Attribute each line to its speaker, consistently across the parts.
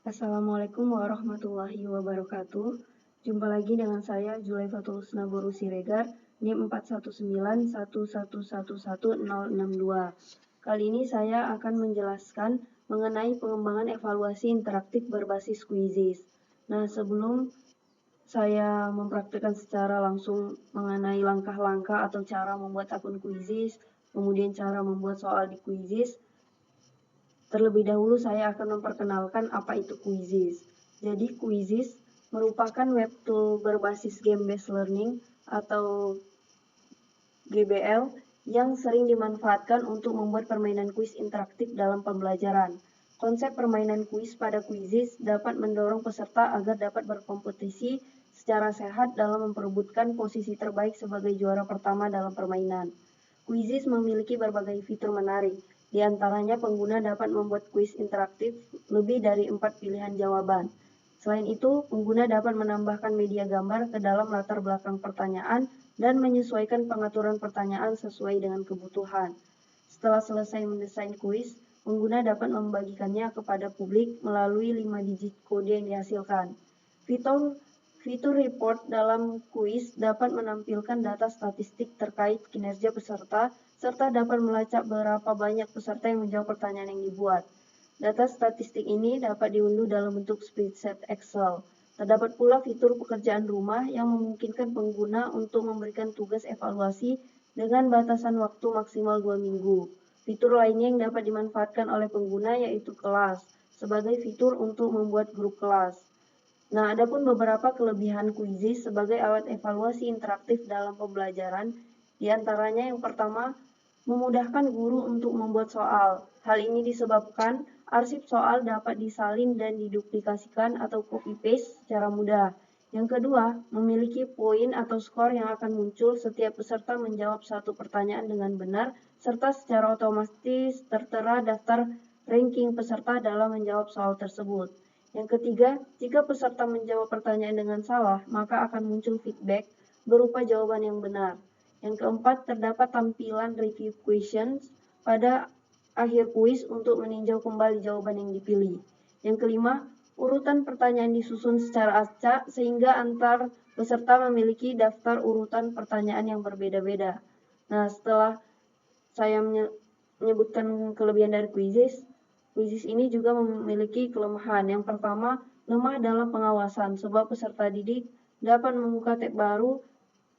Speaker 1: Assalamualaikum warahmatullahi wabarakatuh. Jumpa lagi dengan saya Julaifatul Husna Boru Siregar, NIM 41911111062. Kali ini saya akan menjelaskan mengenai pengembangan evaluasi interaktif berbasis Quizizz. Nah, sebelum saya mempraktikkan secara langsung mengenai langkah-langkah atau cara membuat akun Quizizz, kemudian cara membuat soal di Quizizz, terlebih dahulu saya akan memperkenalkan apa itu Quizizz. Jadi Quizizz merupakan web tool berbasis game-based learning atau GBL yang sering dimanfaatkan untuk membuat permainan kuis interaktif dalam pembelajaran. Konsep permainan kuis pada Quizizz dapat mendorong peserta agar dapat berkompetisi secara sehat dalam memperebutkan posisi terbaik sebagai juara pertama dalam permainan. Quizizz memiliki berbagai fitur menarik. Di antaranya pengguna dapat membuat kuis interaktif lebih dari 4 pilihan jawaban. Selain itu, pengguna dapat menambahkan media gambar ke dalam latar belakang pertanyaan dan menyesuaikan pengaturan pertanyaan sesuai dengan kebutuhan. Setelah selesai mendesain kuis, pengguna dapat membagikannya kepada publik melalui 5 digit kode yang dihasilkan. Fitur report dalam kuis dapat menampilkan data statistik terkait kinerja peserta, serta dapat melacak berapa banyak peserta yang menjawab pertanyaan yang dibuat. Data statistik ini dapat diunduh dalam bentuk spreadsheet Excel. Terdapat pula fitur pekerjaan rumah yang memungkinkan pengguna untuk memberikan tugas evaluasi dengan batasan waktu maksimal 2 minggu. Fitur lainnya yang dapat dimanfaatkan oleh pengguna yaitu kelas, sebagai fitur untuk membuat grup kelas. Nah, adapun beberapa kelebihan Quizizz sebagai alat evaluasi interaktif dalam pembelajaran, di antaranya yang pertama, memudahkan guru untuk membuat soal. Hal ini disebabkan arsip soal dapat disalin dan diduplikasikan atau copy-paste secara mudah. Yang kedua, memiliki poin atau skor yang akan muncul setiap peserta menjawab satu pertanyaan dengan benar, serta secara otomatis tertera daftar ranking peserta dalam menjawab soal tersebut. Yang ketiga, jika peserta menjawab pertanyaan dengan salah, maka akan muncul feedback berupa jawaban yang benar. Yang keempat, terdapat tampilan review questions pada akhir kuis untuk meninjau kembali jawaban yang dipilih. Yang kelima, urutan pertanyaan disusun secara acak sehingga antar peserta memiliki daftar urutan pertanyaan yang berbeda-beda. Nah, setelah saya menyebutkan kelebihan dari Quizizz ini juga memiliki kelemahan. Yang pertama, lemah dalam pengawasan, sebab peserta didik dapat membuka tab baru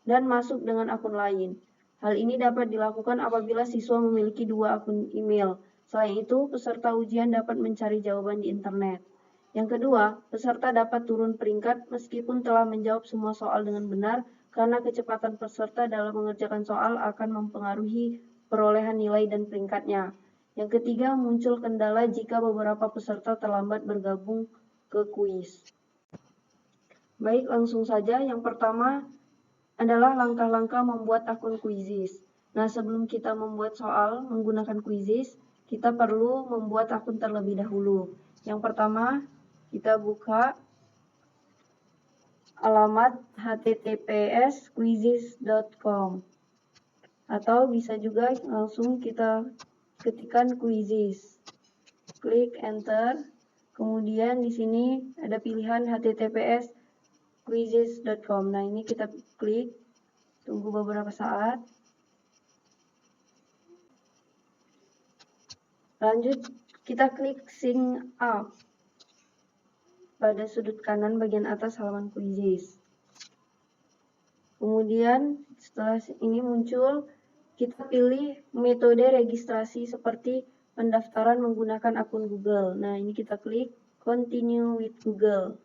Speaker 1: dan masuk dengan akun lain. Hal ini dapat dilakukan apabila siswa memiliki 2 akun email. Selain itu, peserta ujian dapat mencari jawaban di internet. Yang kedua, peserta dapat turun peringkat meskipun telah menjawab semua soal dengan benar, karena kecepatan peserta dalam mengerjakan soal akan mempengaruhi perolehan nilai dan peringkatnya. Yang ketiga, muncul kendala jika beberapa peserta terlambat bergabung ke kuis. Baik, langsung saja. Yang pertama adalah langkah-langkah membuat akun Quizizz. Nah, sebelum kita membuat soal menggunakan Quizizz, kita perlu membuat akun terlebih dahulu. Yang pertama, kita buka alamat https://quizizz.com atau bisa juga langsung kita ketikkan Quizizz. Klik enter. Kemudian di sini ada pilihan https quizizz.com. Nah, ini kita klik. Tunggu beberapa saat. Lanjut, kita klik sign up pada sudut kanan bagian atas halaman Quizizz. Kemudian setelah ini muncul, kita pilih metode registrasi seperti pendaftaran menggunakan akun Google. Nah, ini kita klik continue with Google.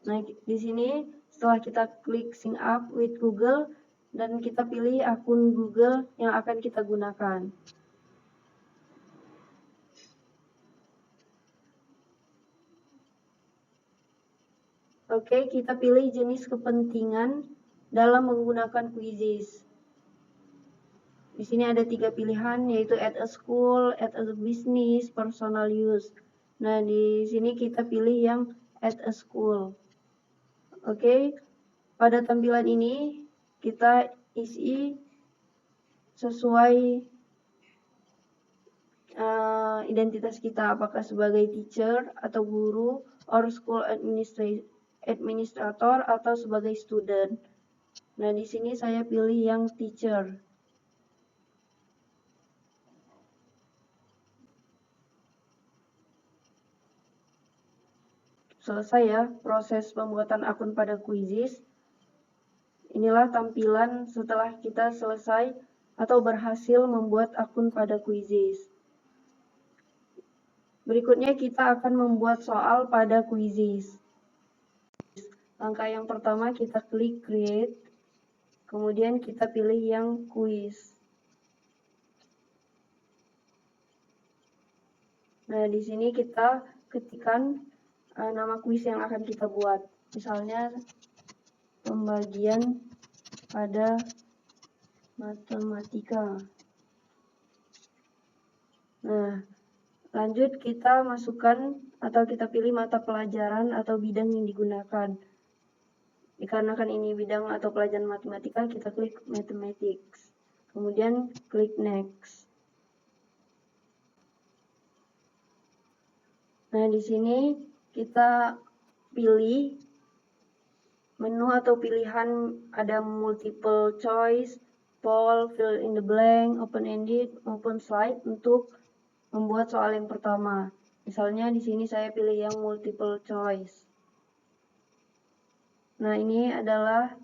Speaker 1: Nah, di sini setelah kita klik sign up with Google dan kita pilih akun Google yang akan kita gunakan. Oke, kita pilih jenis kepentingan dalam menggunakan Quizizz. Di sini ada 3 pilihan, yaitu at a school, at a business, personal use. Nah, di sini kita pilih yang at a school. Oke, pada tampilan ini kita isi sesuai identitas kita, apakah sebagai teacher atau guru, or school administrator, atau sebagai student. Nah, di sini saya pilih yang teacher. Selesai ya proses pembuatan akun pada Quizizz. Inilah tampilan setelah kita selesai atau berhasil membuat akun pada Quizizz. Berikutnya kita akan membuat soal pada Quizizz. Langkah yang pertama kita klik create, kemudian kita pilih yang quiz. Nah, di sini kita ketikkan nama kuis yang akan kita buat. Misalnya pembagian pada matematika. Nah, lanjut kita masukkan atau kita pilih mata pelajaran atau bidang yang digunakan. Dikarenakan ini bidang atau pelajaran matematika, kita klik mathematics. Kemudian klik next. Nah, di sini kita pilih menu atau pilihan, ada multiple choice, poll, fill in the blank, open-ended, maupun slide untuk membuat soal yang pertama. Misalnya di sini saya pilih yang multiple choice. Nah, ini adalah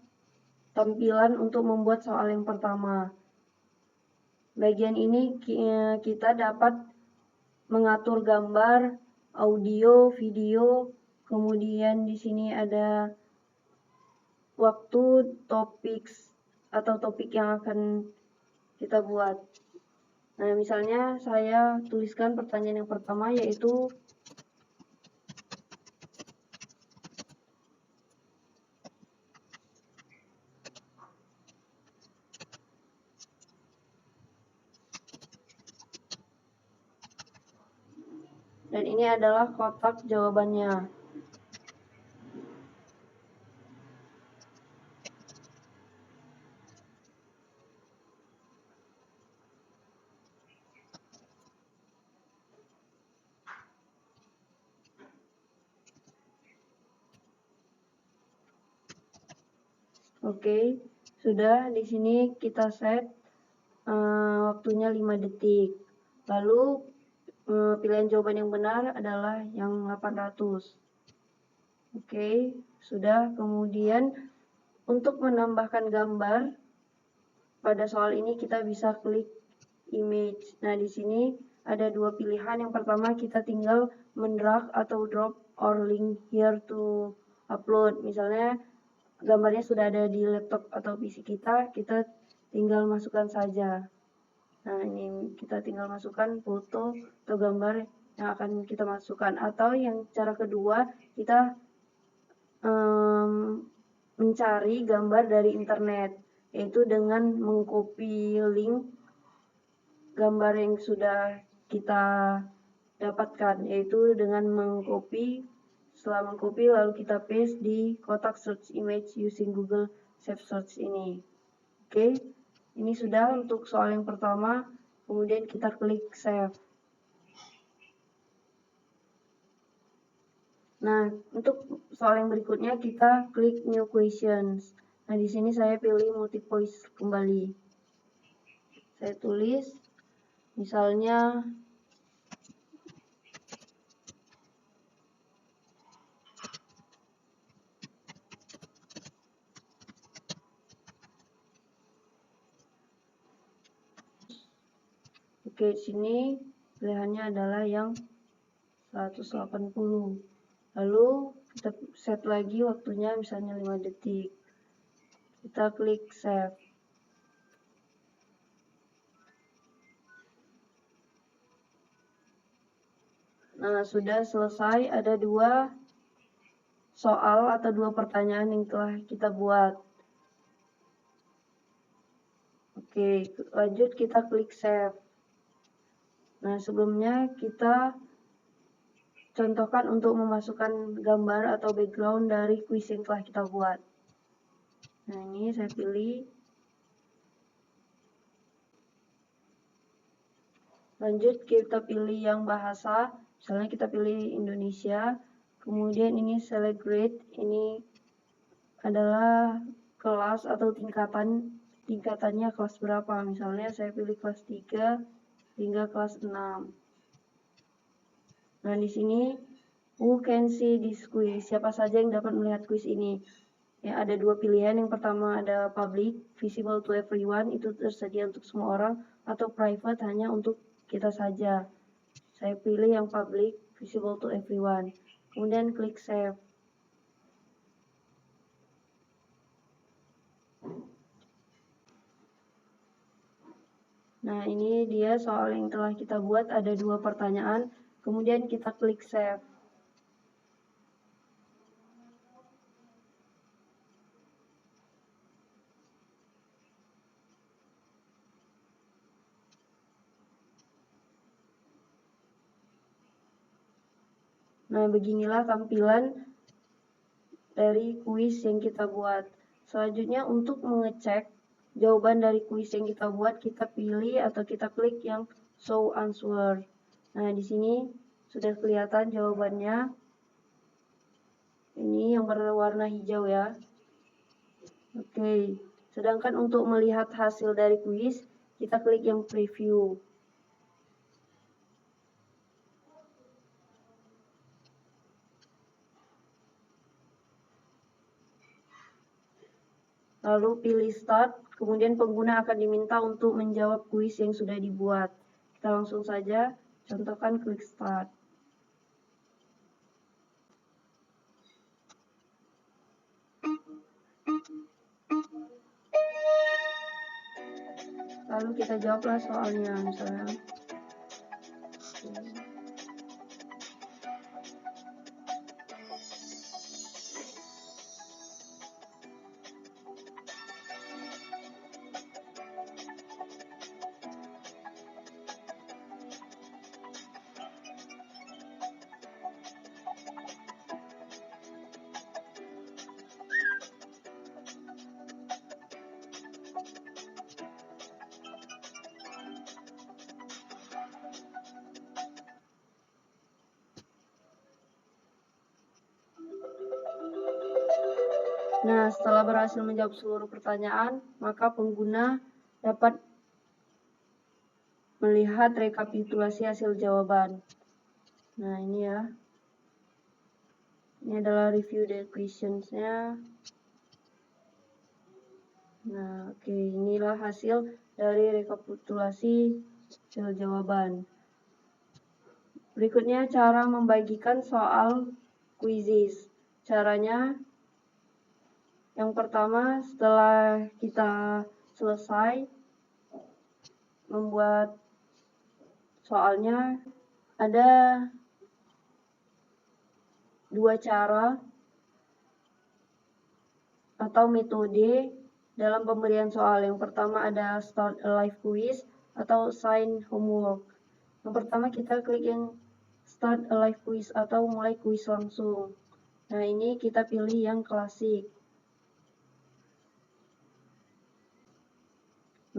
Speaker 1: tampilan untuk membuat soal yang pertama. Bagian ini kita dapat mengatur gambar, audio, video, kemudian di sini ada waktu, topik atau topik yang akan kita buat. Nah, misalnya saya tuliskan pertanyaan yang pertama, yaitu dan ini adalah kotak jawabannya. Oke, sudah. Di sini kita set waktunya 5 detik. Lalu pilihan jawaban yang benar adalah yang 800. Oke, sudah. Kemudian untuk menambahkan gambar pada soal ini kita bisa klik image. Nah, di sini ada dua pilihan. Yang pertama, kita tinggal mendrag atau drop or link here to upload. Misalnya gambarnya sudah ada di laptop atau PC kita tinggal masukkan saja. Nah, ini kita tinggal masukkan foto atau gambar yang akan kita masukkan. Atau yang cara kedua, kita mencari gambar dari internet, yaitu dengan mengcopy link gambar yang sudah kita dapatkan, yaitu dengan mengcopy. Setelah mengcopy lalu kita paste di kotak search image using Google Save Search ini. Oke, ini sudah untuk soal yang pertama. Kemudian kita klik save. Nah, untuk soal yang berikutnya kita klik new questions. Nah, di sini saya pilih multiple choice kembali. Saya tulis misalnya oke, sini pilihannya adalah yang 180. Lalu kita set lagi waktunya misalnya 5 detik. Kita klik save. Nah, sudah selesai. Ada dua soal atau dua pertanyaan yang telah kita buat. Oke, lanjut kita klik save. Nah, sebelumnya kita contohkan untuk memasukkan gambar atau background dari kuis yang telah kita buat. Nah, ini saya pilih. Lanjut kita pilih yang bahasa, misalnya kita pilih Indonesia. Kemudian ini select grade, ini adalah kelas atau tingkatannya kelas berapa. Misalnya saya pilih kelas 3 hingga kelas 6. Nah, di sini who can see this quiz? Siapa saja yang dapat melihat quiz ini? Ya, ada dua pilihan. Yang pertama ada public, visible to everyone, itu tersedia untuk semua orang, atau private, hanya untuk kita saja. Saya pilih yang public, visible to everyone. Kemudian klik save. Nah, ini dia soal yang telah kita buat, ada 2 pertanyaan. Kemudian kita klik save. Nah, beginilah tampilan dari kuis yang kita buat. Selanjutnya untuk mengecek jawaban dari kuis yang kita buat, kita pilih atau kita klik yang show answer. Nah, di sini sudah kelihatan jawabannya. Ini yang berwarna hijau ya. Oke. Sedangkan untuk melihat hasil dari kuis, kita klik yang preview. Lalu pilih start, kemudian pengguna akan diminta untuk menjawab kuis yang sudah dibuat. Kita langsung saja contohkan klik start. Lalu kita jawablah soalnya, misalnya. Nah, setelah berhasil menjawab seluruh pertanyaan, maka pengguna dapat melihat rekapitulasi hasil jawaban. Nah, ini ya. Ini adalah review the questions-nya. Nah, oke, inilah hasil dari rekapitulasi hasil jawaban. Berikutnya cara membagikan soal quizzes. Caranya, yang pertama, setelah kita selesai membuat soalnya, ada 2 cara atau metode dalam pemberian soal. Yang pertama ada start a live quiz atau assign homework. Yang pertama kita klik yang start a live quiz atau mulai kuis langsung. Nah, ini kita pilih yang klasik.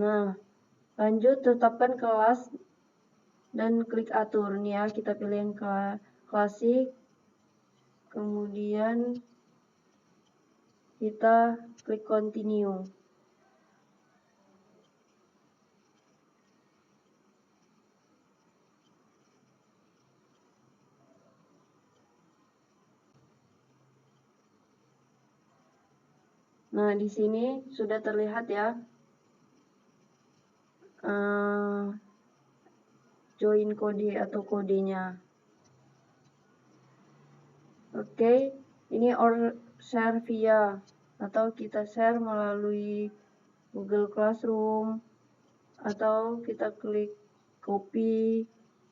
Speaker 1: Nah, lanjut tetapkan kelas dan klik atur. Nih ya, kita pilih yang klasik. Kemudian kita klik continue. Nah, di sini sudah terlihat ya join kode atau kodenya. Oke, ini share via atau kita share melalui Google Classroom atau kita klik copy,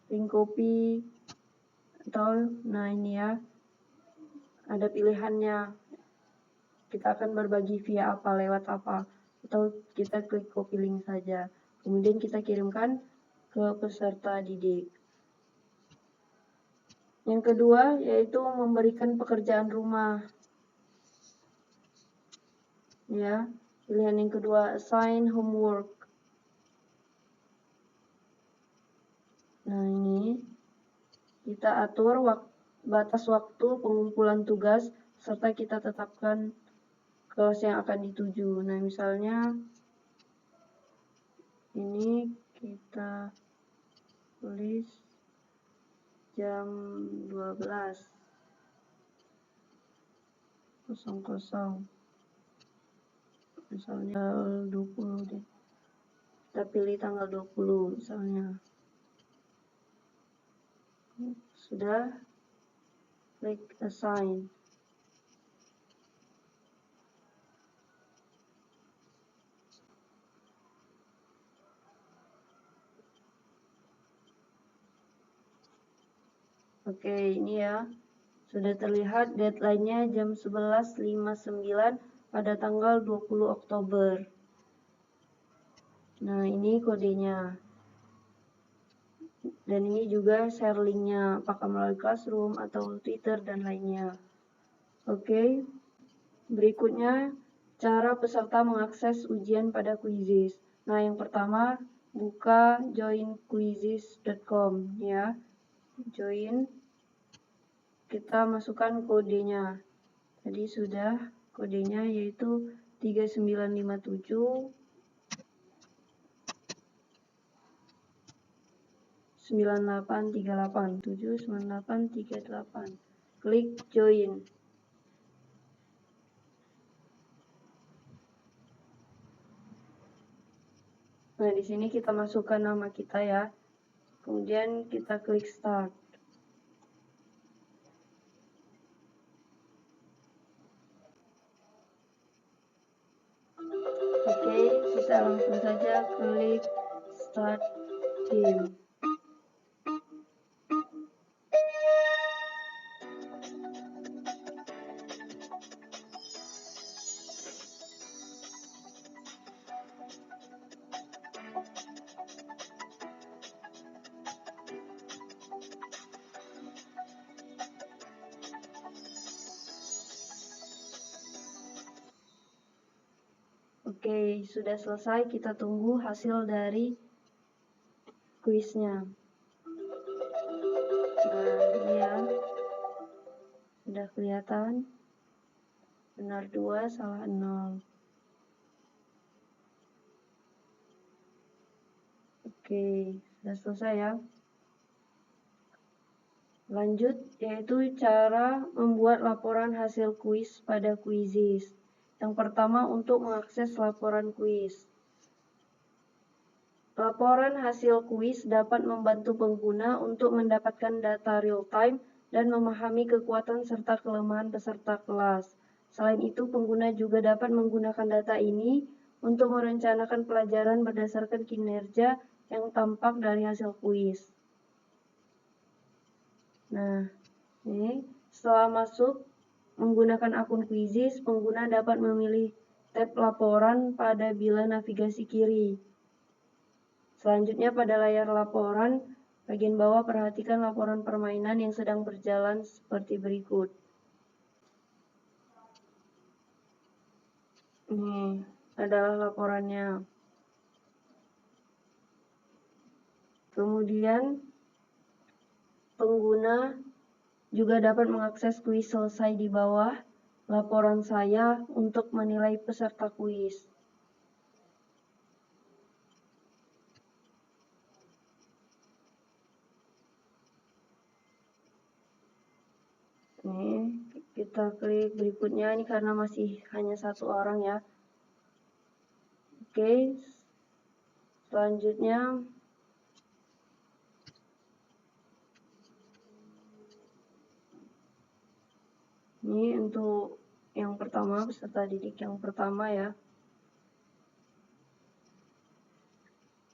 Speaker 1: link copy atau nah ini ya ada pilihannya. Kita akan berbagi via apa, lewat apa, atau kita klik copy link saja. Kemudian kita kirimkan ke peserta didik. Yang kedua yaitu memberikan pekerjaan rumah. Ya, pilihan yang kedua assign homework. Nah, ini kita atur batas waktu pengumpulan tugas, serta kita tetapkan kelas yang akan dituju. Nah, misalnya ini kita tulis jam 12.00, misalnya tanggal 20 deh. Kita pilih tanggal 20 misalnya. Sudah, klik assign. Oke, ini ya. Sudah terlihat deadline-nya jam 11.59 pada tanggal 20 Oktober. Nah, ini kodenya. Dan ini juga share link-nya, apakah melalui Classroom atau Twitter dan lainnya. Oke, berikutnya cara peserta mengakses ujian pada Quizizz. Nah, yang pertama buka joinquizizz.com ya. Join, kita masukkan kodenya. Tadi sudah kodenya yaitu 3957 9838 79838. Klik join. Nah, di sini kita masukkan nama kita ya. Kemudian kita klik start. Oke, kita langsung saja klik start game. Oke, sudah selesai. Kita tunggu hasil dari kuisnya. Nah, ini ya. Sudah kelihatan. Benar 2, salah 0. Oke, sudah selesai ya. Lanjut, yaitu cara membuat laporan hasil kuis pada Quizizz. Yang pertama, untuk mengakses laporan kuis. Laporan hasil kuis dapat membantu pengguna untuk mendapatkan data real-time dan memahami kekuatan serta kelemahan peserta kelas. Selain itu, pengguna juga dapat menggunakan data ini untuk merencanakan pelajaran berdasarkan kinerja yang tampak dari hasil kuis. Nah, ini setelah masuk menggunakan akun Quizizz, pengguna dapat memilih tab laporan pada bila navigasi kiri. Selanjutnya pada layar laporan, bagian bawah perhatikan laporan permainan yang sedang berjalan seperti berikut. Ini adalah laporannya. Kemudian, pengguna juga dapat mengakses kuis selesai di bawah laporan saya untuk menilai peserta kuis. Ini kita klik berikutnya, ini karena masih hanya satu orang ya. Oke, selanjutnya ini untuk yang pertama, peserta didik yang pertama ya.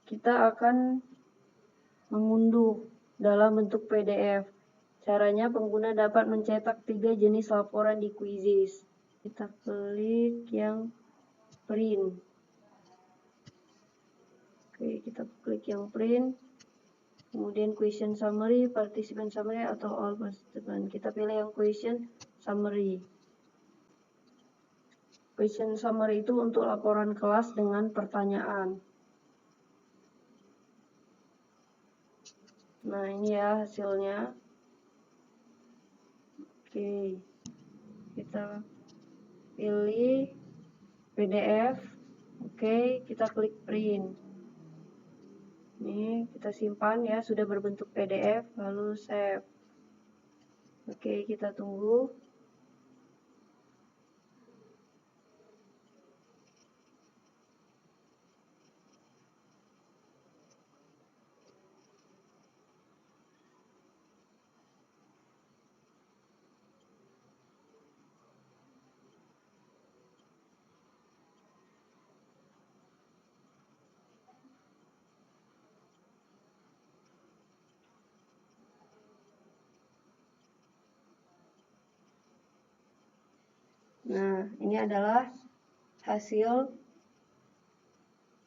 Speaker 1: Kita akan mengunduh dalam bentuk PDF. Caranya pengguna dapat mencetak 3 jenis laporan di Quizizz. Kita klik yang print. Oke, kita klik yang print. Kemudian question summary, participant summary, atau all participant. Kita pilih yang question summary. Question summary itu untuk laporan kelas dengan pertanyaan. Nah, ini ya hasilnya. Oke, kita pilih PDF. Oke, kita klik print. Ini kita simpan ya, sudah berbentuk PDF, lalu save. Oke, kita tunggu. Nah, ini adalah hasil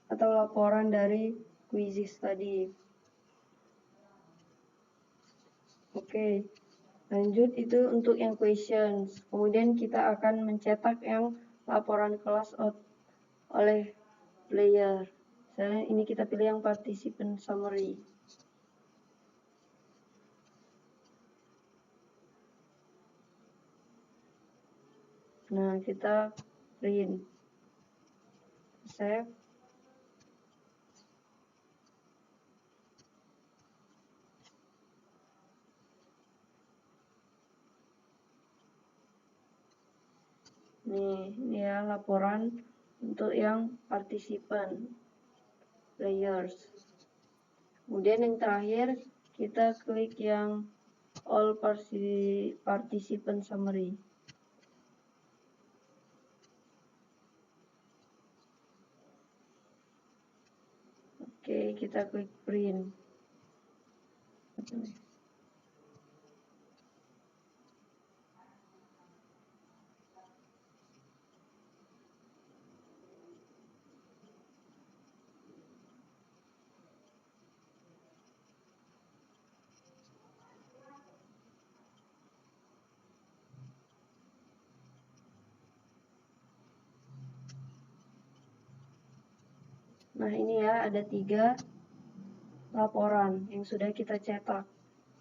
Speaker 1: atau laporan dari Quizzes tadi. Oke, lanjut itu untuk yang questions. Kemudian kita akan mencetak yang laporan kelas oleh player. Misalnya ini kita pilih yang participant summary. Nah, kita print. Save. Ini ya laporan untuk yang participant players. Kemudian yang terakhir kita klik yang all participant summary. Oke, kita klik print. Nah, ini ya ada 3 laporan yang sudah kita cetak.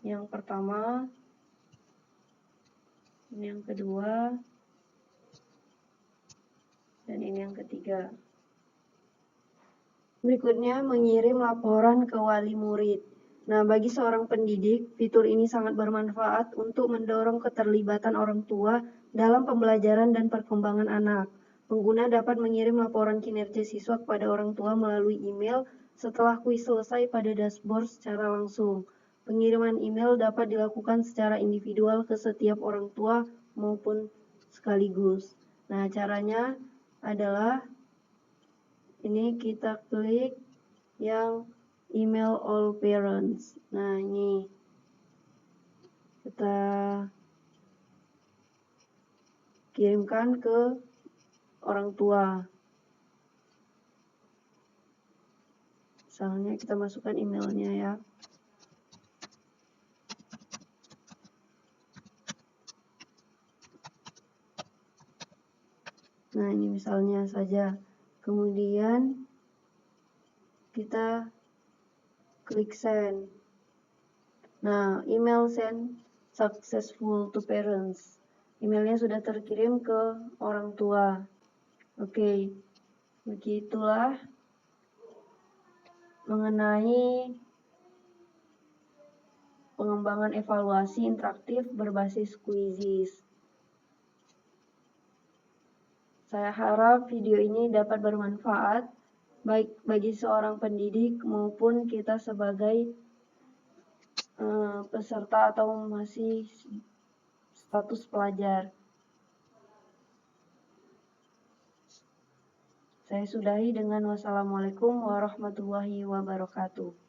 Speaker 1: Yang pertama, ini yang kedua, dan ini yang ketiga. Berikutnya, mengirim laporan ke wali murid. Nah, bagi seorang pendidik, fitur ini sangat bermanfaat untuk mendorong keterlibatan orang tua dalam pembelajaran dan perkembangan anak. Pengguna dapat mengirim laporan kinerja siswa kepada orang tua melalui email setelah kuis selesai pada dashboard secara langsung. Pengiriman email dapat dilakukan secara individual ke setiap orang tua maupun sekaligus. Nah, caranya adalah ini kita klik yang email all parents. Nah, ini kita kirimkan ke orang tua. Misalnya kita masukkan emailnya ya. Nah, ini misalnya saja. Kemudian kita klik send. Nah, email send successful to parents. Emailnya sudah terkirim ke orang tua. Oke, begitulah mengenai pengembangan evaluasi interaktif berbasis Quizzes. Saya harap video ini dapat bermanfaat baik bagi seorang pendidik maupun kita sebagai peserta atau masih status pelajar. Saya sudahi dengan wassalamualaikum warahmatullahi wabarakatuh.